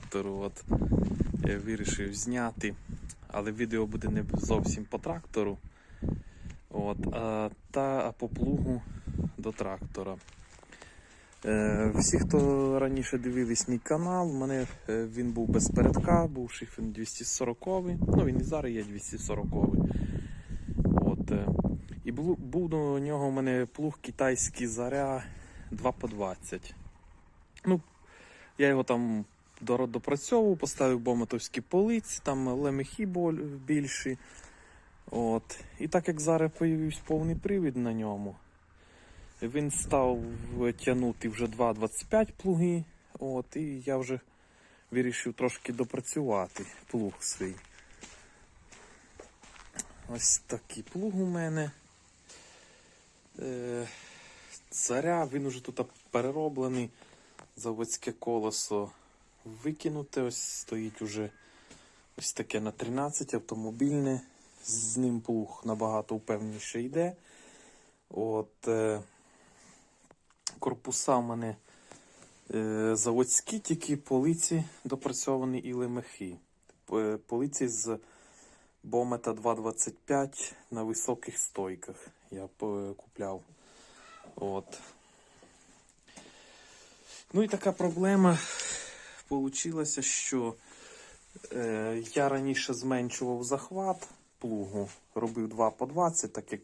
трактору. От, я вирішив зняти, але відео буде не зовсім по трактору, от, а по плугу до трактора. Всі, хто раніше дивились мій канал, у мене він був без передка, був Шифен 240, ну він і зараз є 240. От, і був до нього у мене плуг китайський Заря 2х20. Ну, я його там допрацьовував, поставив бометовські полиці, там лемехи більші. От. І так як зараз з'явився повний привід на ньому, він став тягнути вже 2,25 плуги. От, і я вже вирішив трошки допрацювати плуг свій. Ось такий плуг у мене. Заря, він уже тут перероблений. Заводське колесо викинуте. Ось стоїть уже ось таке на 13 автомобільне. З ним плуг набагато впевненіше йде. От, корпуса в мене заводські, тільки полиці допрацьовані і лемехи. Полиці з Бомета 2,25 на високих стойках я купляв. От. Ну і така проблема получилася, що я раніше зменшував захват плугу, робив 2х20, так як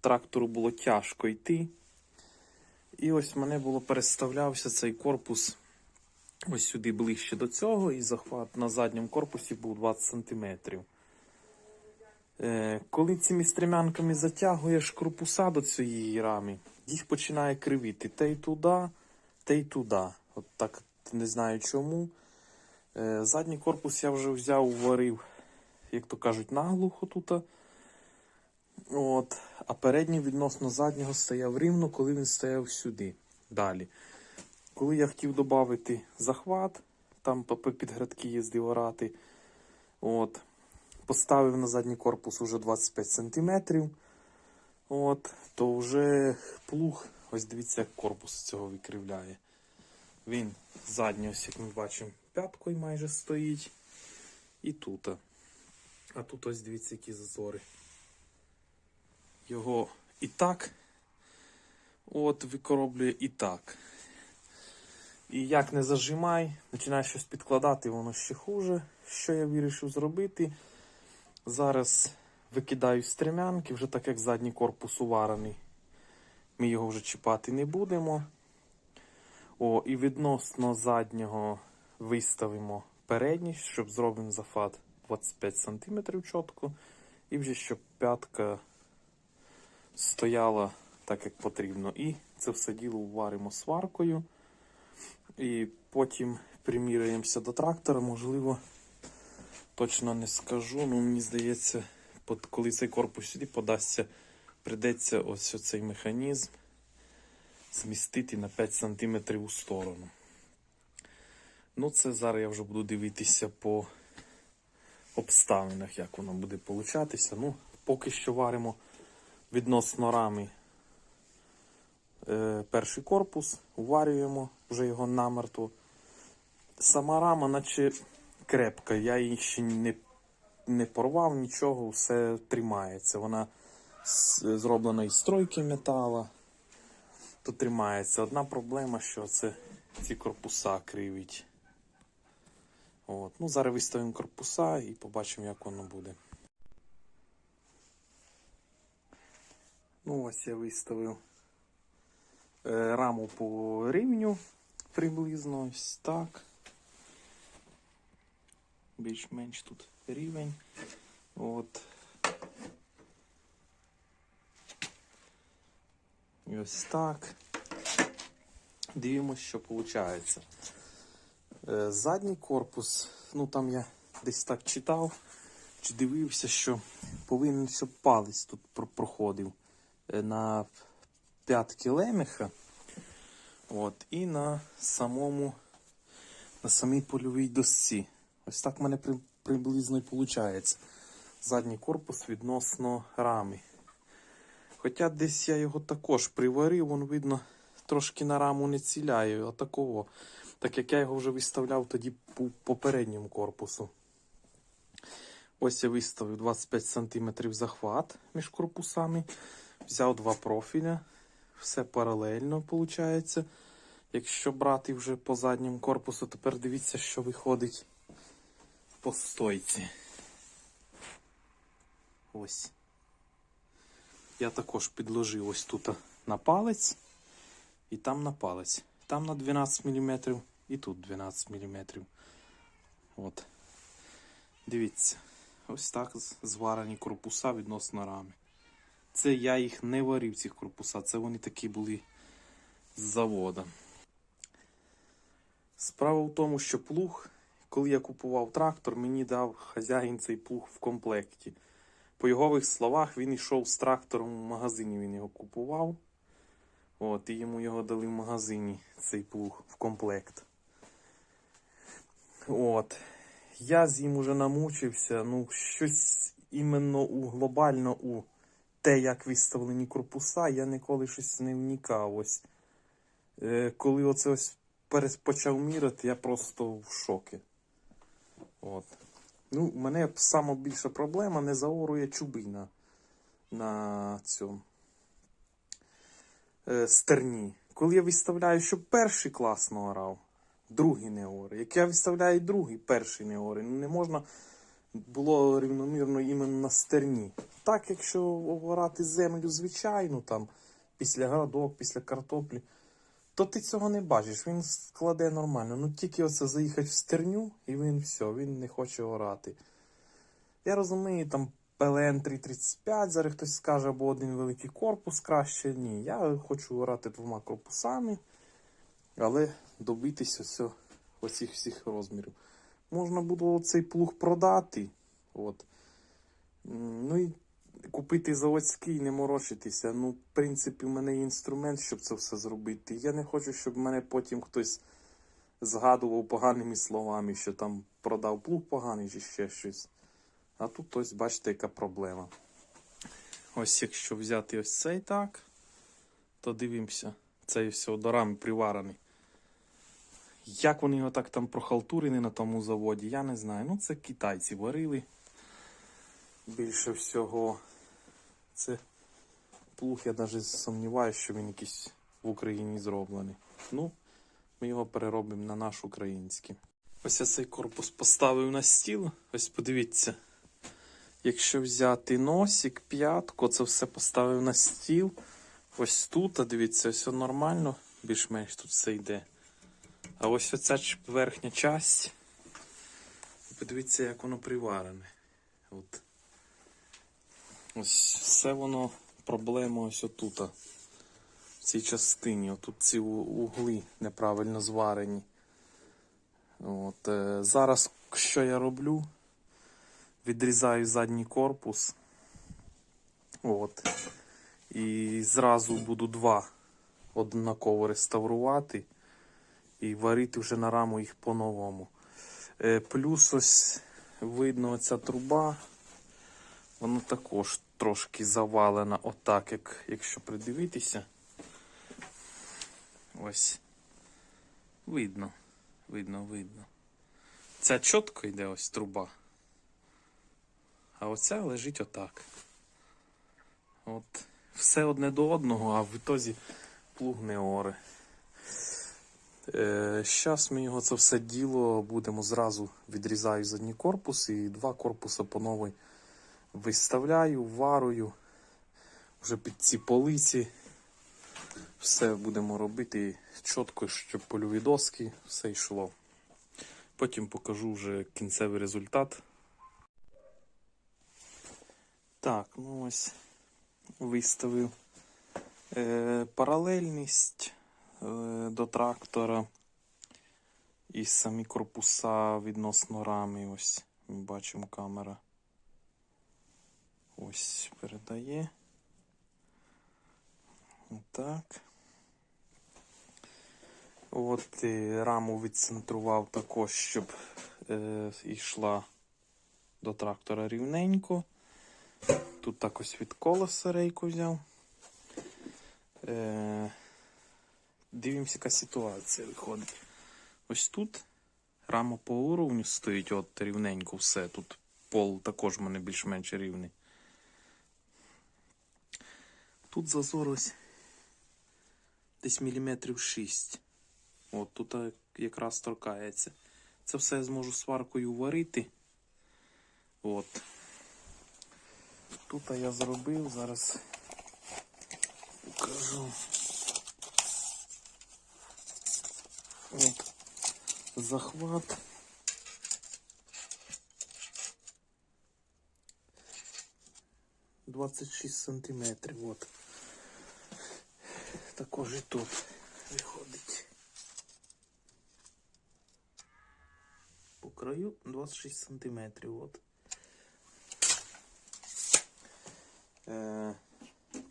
трактору було тяжко йти. І ось в мене переставлявся цей корпус ось сюди ближче до цього, і захват на задньому корпусі був 20 см. Коли цими стрімянками затягуєш корпуса до цієї рами, їх починає кривити те й туди, те й туди. От так, не знаю чому. Задній корпус я вже взяв, уварив, як то кажуть, наглухо тут. От. А передній відносно заднього стояв рівно, коли він стояв сюди. Далі. Коли я хотів додати захват, там під градки їздив орати, от, поставив на задній корпус уже 25 см, от, то вже плуг, ось дивіться, як корпус цього викривляє. Він задній, ось як ми бачимо, п'яткою майже стоїть. І тут. А тут ось дивіться, які зазори. Його і так от викороблює, і так. І як не зажимай, починаєш щось підкладати, воно ще хуже. Що я вирішив зробити? Зараз викидаю стрімянки, вже так як задній корпус уварений. Ми його вже чіпати не будемо. І відносно заднього виставимо передній, щоб зробимо захват 25 см чітко. І вже щоб п'ятка стояла так, як потрібно. І це все діло варимо сваркою. І потім приміряємося до трактора. Можливо, точно не скажу, але мені здається, коли цей корпус сюди подасться, прийдеться ось цей механізм змістити на 5 см у сторону. Ну, це зараз я вже буду дивитися по обставинах, як воно буде получатися. Ну, поки що варимо відносно рами перший корпус, уварюємо вже його намертво. Сама рама наче крепка, я її ще не порвав, нічого, все тримається. Вона зроблена із стройки металу, то тримається. Одна проблема, що це ці корпуса кривить. От. Ну, зараз виставимо корпуса і побачимо, як воно буде. Ну, ось я виставив раму по рівню приблизно ось так. Більш-менш тут рівень. От. І ось так. Дивимося, що виходить. Задній корпус, ну там я десь так читав, чи дивився, що повинен, щоб палець тут проходив на п'ятки лемеха. От, і на самій польовій досці. Ось так в мене приблизно і виходить. Задній корпус відносно рами. Хоча десь я його також приварив, воно видно, трошки на раму не ціляє, а такого. Так як я його вже виставляв тоді по попередньому корпусу. Ось я виставив 25 см захват між корпусами. Взяв два профіля. Все паралельно виходить. Якщо брати вже по задньому корпусу, тепер дивіться, що виходить по стойці. Ось. Я також підложив ось тут на палець і там на палець. Там на 12 мм і тут 12 мм. От. Дивіться. Ось так зварені корпуса відносно рами. Це я їх не варив, ці корпуса. Це вони такі були з заводу. Справа в тому, що плуг, коли я купував трактор, мені дав хазяїн цей плуг в комплекті. По його словах, він йшов з трактором в магазині, він його купував. От, і йому його дали в магазині, цей плуг, в комплект. От. Я з ним уже намучився, ну, щось іменно глобально у те, як виставлені корпуса, я ніколи щось не вникав. Ось. Коли оце ось почав міряти, я просто в шокі. От. Ну, у мене сама більша проблема, не заорує чуби на цьому стерні. Коли я виставляю, щоб перший класно орав, другий не оре. Як я виставляю другий, перший не оре. Не можна було рівномірно іменно на стерні. Так, якщо орати землю звичайну, там, після градок, після картоплі, то ти цього не бачиш, він складе нормально. Ну тільки оце заїхати в стерню, і він все, він не хоче орати. Я розумію, там ПЛН 335, зараз хтось скаже, або один великий корпус краще. Ні, я хочу орати двома корпусами, але добитися оцих всіх розмірів. Можна було цей плуг продати, от. Ну і купити заводський, не морочитися. Ну, в принципі, в мене є інструмент, щоб це все зробити. Я не хочу, щоб мене потім хтось згадував поганими словами, що там продав плуг поганий чи ще щось. А тут ось, бачите, яка проблема. Ось якщо взяти ось цей так, то дивимося, цей все до рами приварений. Як вони його так там прохалтурили на тому заводі, я не знаю. Ну, це китайці варили. Більше всього, це плуг, я навіть сумніваюся, що він якийсь в Україні зроблений. Ну, ми його переробимо на наш український. Ось я цей корпус поставив на стіл. Ось подивіться. Якщо взяти носик, п'ятку, це все поставив на стіл. Ось тут, дивіться, все нормально, більш-менш тут все йде. А ось оця верхня часть, подивіться, як воно приварене. От. Ось все воно, проблема ось отут, в цій частині. Отут ці угли неправильно зварені. От. Зараз що я роблю? Відрізаю задній корпус. От. І зразу буду два однаково реставрувати. І варити вже на раму їх по-новому. Плюс ось видно оця труба. Вона також трошки завалена отак, якщо придивитися. Ось. Видно. Ця чітко йде ось труба. А оця лежить отак. От. Все одне до одного, а в ітозі плуг не оре. Зараз ми його це все діло будемо зразу відрізаю задній корпус і два корпуси по новій виставляю, варую. Вже під ці полиці. Все будемо робити чітко, щоб польові доски все йшло. Потім покажу вже кінцевий результат. Так, ну ось виставив паралельність до трактора і самі корпуса відносно рами. Ось ми бачимо, камера ось передає. Отак. От раму відцентрував також, щоб йшла до трактора рівненько. Тут так ось від колеса рейку взяв. Дивимося, яка ситуація виходить. Ось тут рама по уровню стоїть, от рівненько все. Тут пол також в мене більш-менш рівний. Тут зазор ось десь міліметрів 6. От тут якраз торкається. Це все я зможу сваркою варити. От. Тут я зробив, зараз покажу. От. Захват. — 26 сантиметрів. От. Також і тут виходить. По краю 26 сантиметрів. От.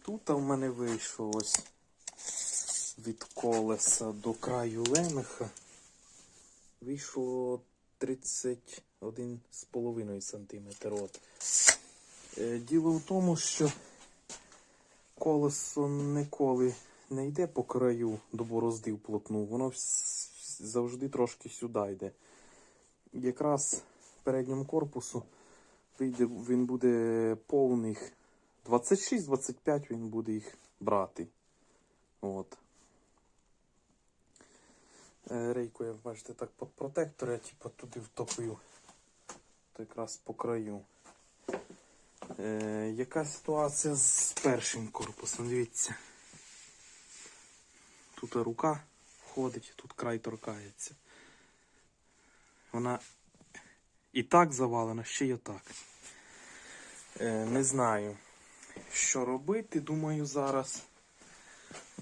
Тут в мене вийшло ось від колеса до краю лемеха. Вийшло 31,5 см. От. Діло в тому, що колесо ніколи не йде по краю до борозди вплотну, воно завжди трошки сюди йде. Якраз передньому корпусу він буде повних 26-25, він буде їх брати. От. Рейку, як бачите, так під протектор я типу туди втопив. То якраз по краю. Яка ситуація з першим корпусом? Дивіться. Тут рука входить, тут край торкається. Вона і так завалена, ще й отак. Не знаю, що робити. Думаю, зараз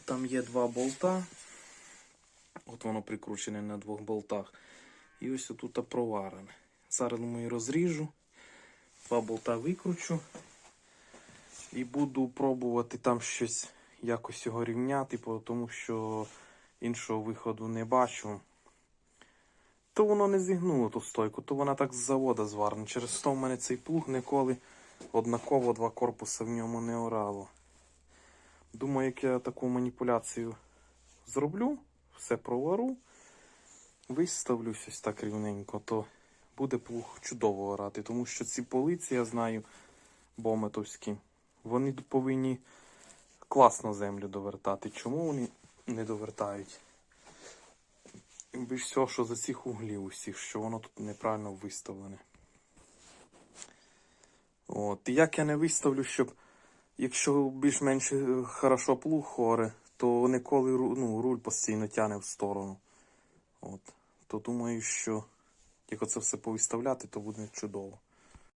там є два болта. От воно прикручене на двох болтах. І ось тут проварене. Зараз, думаю, розріжу. Два болта викручу. І буду пробувати там щось якось його рівняти, тому що іншого виходу не бачу. То воно не зігнуло ту стойку, то вона так з завода зварена. Через то в мене цей плуг ніколи однаково два корпуси в ньому не орало. Думаю, як я таку маніпуляцію зроблю, все провару, виставлюсь ось так рівненько, то буде плуг чудово орати. Тому що ці полиці, я знаю, бометовські, вони повинні класно землю довертати. Чому вони не довертають? Більш всього, що за цих углів усіх, що воно тут неправильно виставлене. От. І як я не виставлю, щоб, якщо більш-менш хорошо плуг хоре, то ніколи руль постійно тягне в сторону. От. То думаю, що як оце все повиставляти, то буде чудово.